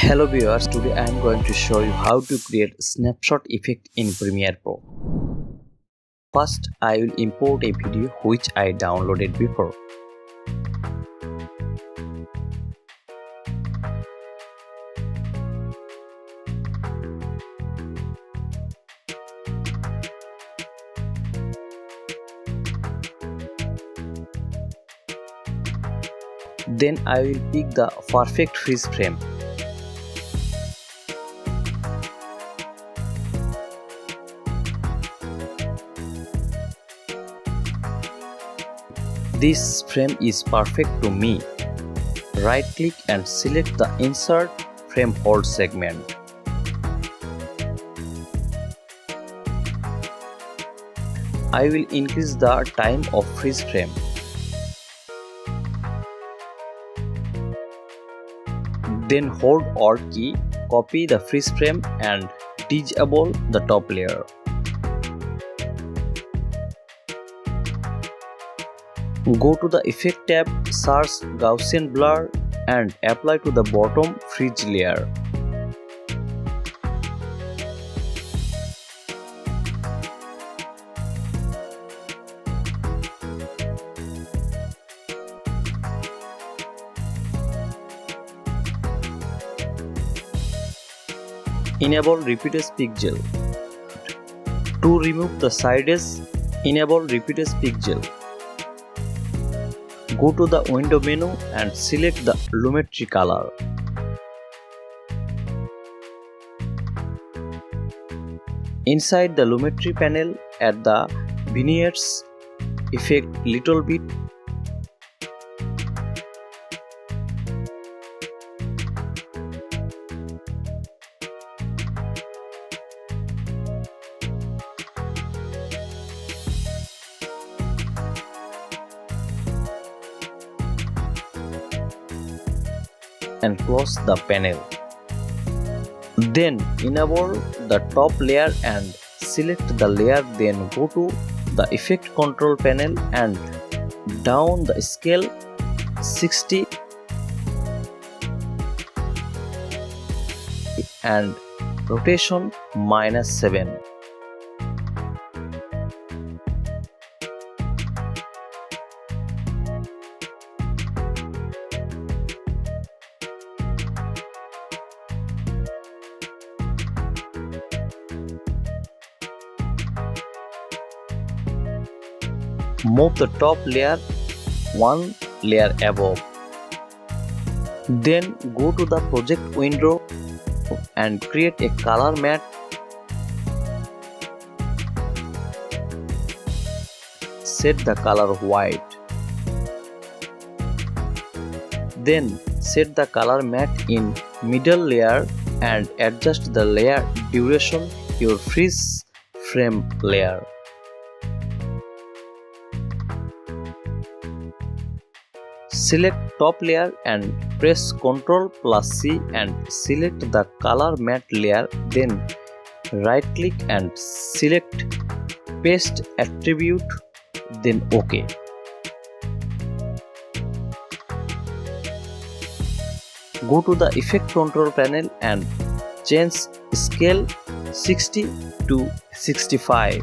Hello viewers, today I am going to show you how to create snapshot effect in Premiere Pro. First, I will import a video which I downloaded before. Then I will pick the perfect freeze frame. This frame is perfect to me. Right click and select the Insert Frame Hold segment. I will increase the time of freeze frame. Then hold Alt key, copy the freeze frame and disable the top layer. Go to the Effect tab, search Gaussian Blur and apply to the bottom freeze layer. Enable Repeated Pixel. To remove the side edge, enable Repeated Pixel. Go to the window menu and select the lumetri color. Inside the lumetri panel, add the vignettes effect little bit. And close the panel. Then enable the top layer and select the layer, then go to the Effect Control panel and down the scale 60 and rotation -7. Move the top layer one layer above. Then go to the project window and create a color matte. Set the color white. Then set the color matte in middle layer and adjust the layer duration your freeze frame layer. Select top layer and press Ctrl+C and select the color matte layer, then right click and select paste attribute, then OK. Go to the Effect Control panel and change scale 60 to 65.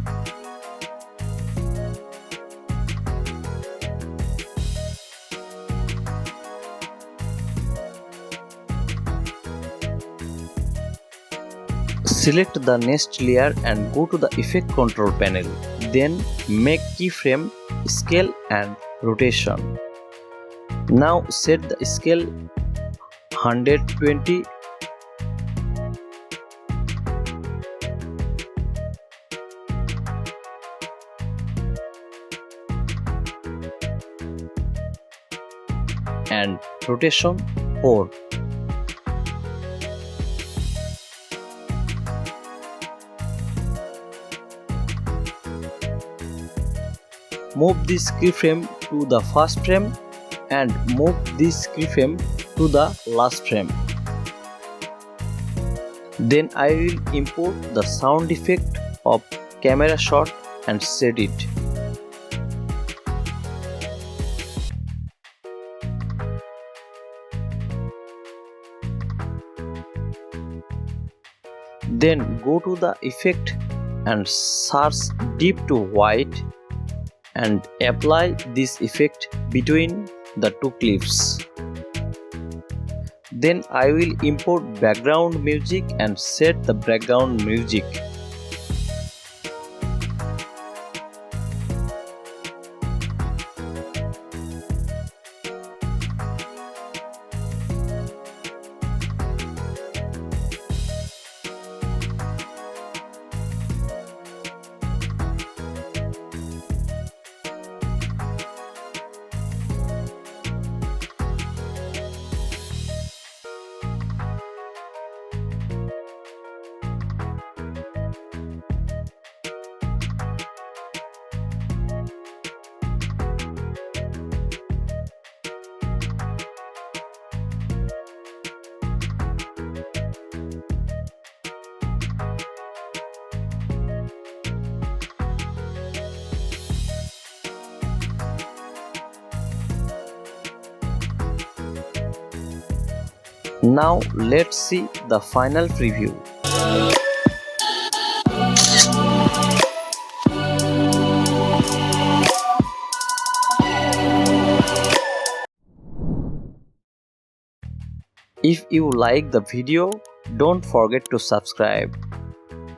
Select the next layer and go to the Effect Control panel. Then make keyframe, scale and rotation. Now set the scale 120 and rotation 4. Move this keyframe to the first frame and move this keyframe to the last frame. Then I will import the sound effect of camera shot and set it. Then go to the effect and search deep to white and apply this effect between the two clips. Then I will import background music and set the background music. Now let's see the final preview. If you like the video, don't forget to subscribe.